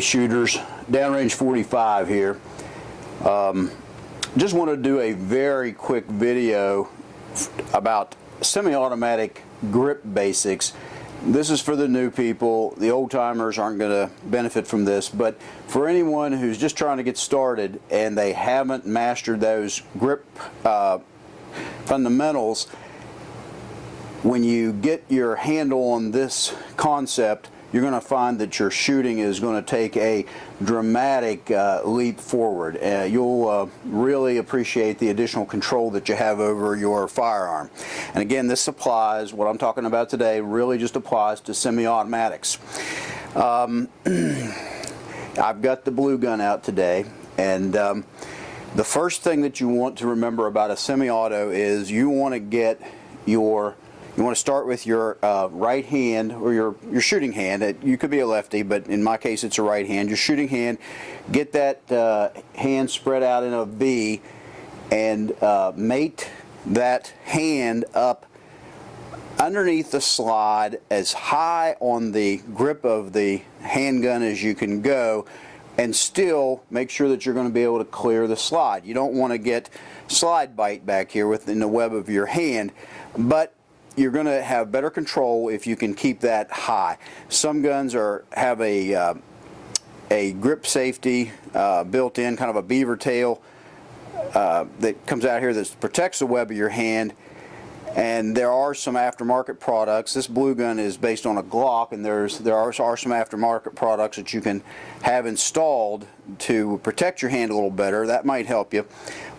shooters, downrange 45 here. Just want to do a very quick video about semi-automatic grip basics. This is for the new people. The old timers aren't going to benefit from this, but for anyone who's just trying to get started and they haven't mastered those grip fundamentals, when you get your handle on this concept, you're going to find that your shooting is going to take a dramatic leap forward. You'll really appreciate the additional control that you have over your firearm. And again, this applies, what I'm talking about today really just applies to semi-automatics. I've got the blue gun out today, and the first thing that you want to remember about a semi-auto is you want to start with your right hand, or your shooting hand. You could be a lefty, but in my case it's a right hand. Your shooting hand, get that hand spread out in a V and mate that hand up underneath the slide as high on the grip of the handgun as you can go, and still make sure that you're going to be able to clear the slide. You don't want to get slide bite back here within the web of your hand, but you're going to have better control if you can keep that high. Some guns have a grip safety built in, kind of a beaver tail that comes out here that protects the web of your hand. And there are some aftermarket products. This blue gun is based on a Glock, and there are some aftermarket products that you can have installed to protect your hand a little better. That might help you.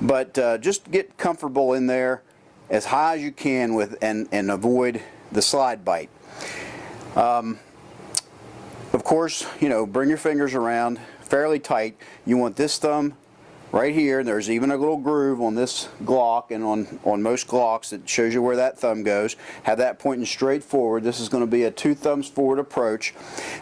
But just get comfortable in there as high as you can with and avoid the slide bite. Of course, bring your fingers around fairly tight. You want this thumb right here, and there's even a little groove on this Glock, and on most Glocks it shows you where that thumb goes. Have that pointing straight forward. This is going to be a 2 thumbs forward approach.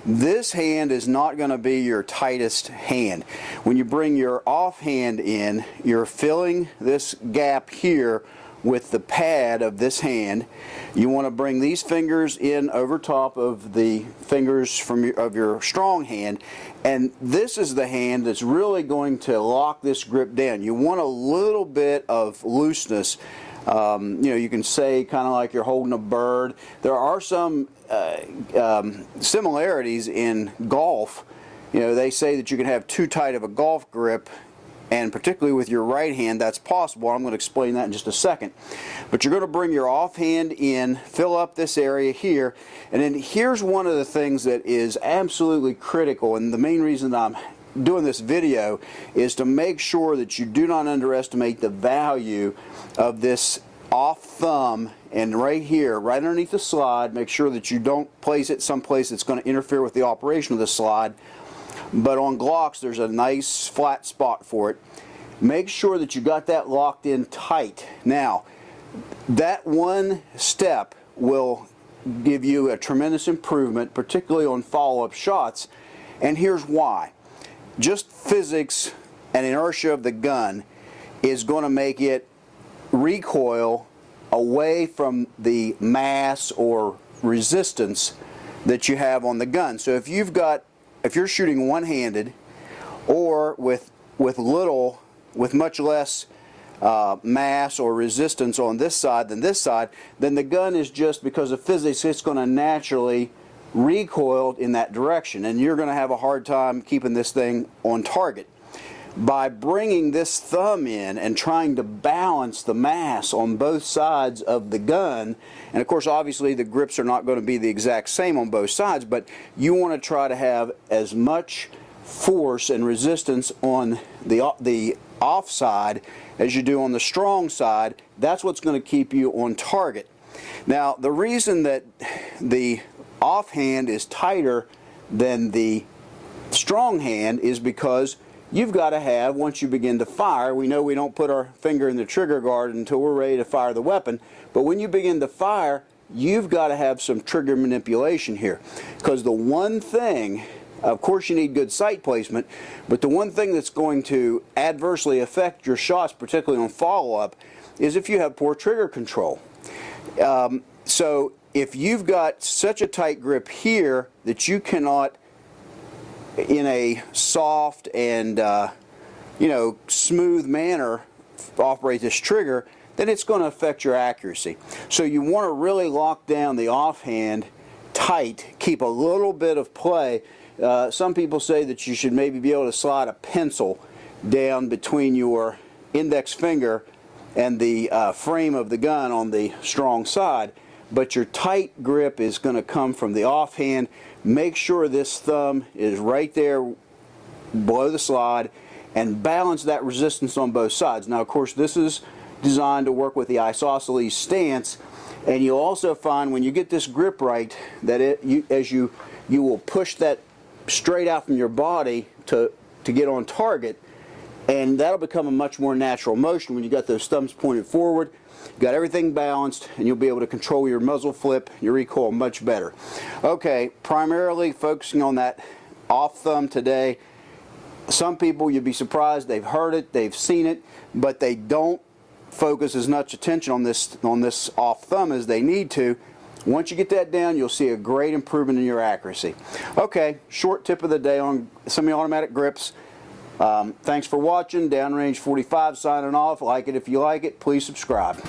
This hand is not going to be your tightest hand. When you bring your off hand in, you're filling this gap here with the pad of this hand. You want to bring these fingers in over top of the fingers of your strong hand, and this is the hand that's really going to lock this grip down. You want a little bit of looseness. You can say kind of like you're holding a bird. There are some similarities in golf. They say that you can have too tight of a golf grip, and particularly with your right hand, that's possible. I'm going to explain that in just a second. But you're going to bring your off hand in, fill up this area here, and then here's one of the things that is absolutely critical, and the main reason I'm doing this video is to make sure that you do not underestimate the value of this off thumb. And right here, right underneath the slide, make sure that you don't place it someplace that's going to interfere with the operation of the slide. But on Glocks, there's a nice flat spot for it. Make sure that you got that locked in tight. Now, that one step will give you a tremendous improvement, particularly on follow-up shots. And here's why. Just physics and inertia of the gun is going to make it recoil away from the mass or resistance that you have on the gun. So if you're shooting one-handed, or with much less mass or resistance on this side than this side, then the gun is just, because of physics, it's going to naturally recoil in that direction, and you're going to have a hard time keeping this thing on target. By bringing this thumb in and trying to balance the mass on both sides of the gun, and of course obviously the grips are not going to be the exact same on both sides, but you want to try to have as much force and resistance on the off side as you do on the strong side. That's what's going to keep you on target. Now, the reason that the off hand is tighter than the strong hand is because you've got to have, once you begin to fire, we know we don't put our finger in the trigger guard until we're ready to fire the weapon, but when you begin to fire, you've got to have some trigger manipulation here. Because the one thing, of course you need good sight placement, but the one thing that's going to adversely affect your shots, particularly on follow-up, is if you have poor trigger control. So if you've got such a tight grip here that you cannot in a soft and smooth manner operate this trigger, then it's going to affect your accuracy. So you want to really lock down the offhand tight, keep a little bit of play. Some people say that you should maybe be able to slide a pencil down between your index finger and the frame of the gun on the strong side, but your tight grip is going to come from the offhand. Make sure this thumb is right there below the slide, and balance that resistance on both sides. Now, of course, this is designed to work with the isosceles stance, and you'll also find when you get this grip right that you will push that straight out from your body to get on target, and that'll become a much more natural motion when you got those thumbs pointed forward. You got everything balanced, and you'll be able to control your muzzle flip, your recoil much better. Okay, primarily focusing on that off thumb today. Some people, you'd be surprised, they've heard it, they've seen it, but they don't focus as much attention on this off thumb as they need to. Once you get that down, you'll see a great improvement in your accuracy. Okay, short tip of the day on semi-automatic grips. Thanks for watching. Downrange 45 signing off. Like it if you like it. Please subscribe.